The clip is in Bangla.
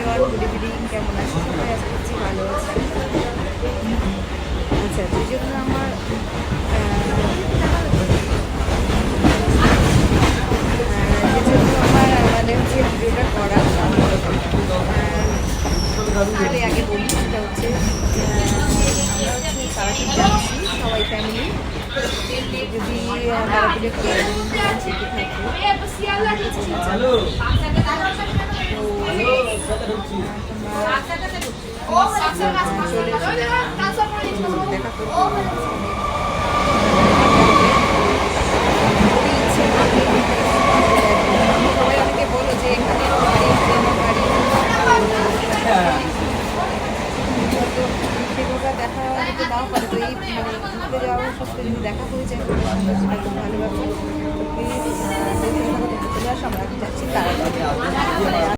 Everyone, good evening. কেমন আছো সবাই? আশা করছি ভালো আছে। আচ্ছা, যে জন্য আমার মানে হচ্ছে ভিডিওটা করা, যেটাই আগে বলি সেটা হচ্ছে আমরা হচ্ছে তারাপীঠ যাচ্ছি সবাই ফ্যামিলি। যদি তারাপীঠে শিখে থাকি চলে দেখা করতে সবাই অনেকে বলো যে এখানে সেগুলো দেখা হয়তো নাও পারে, তো এই মানে ঘুরতে যাওয়ার সত্যি যদি দেখা হয়ে যায় সেটা খুব ভালো ব্যাপার।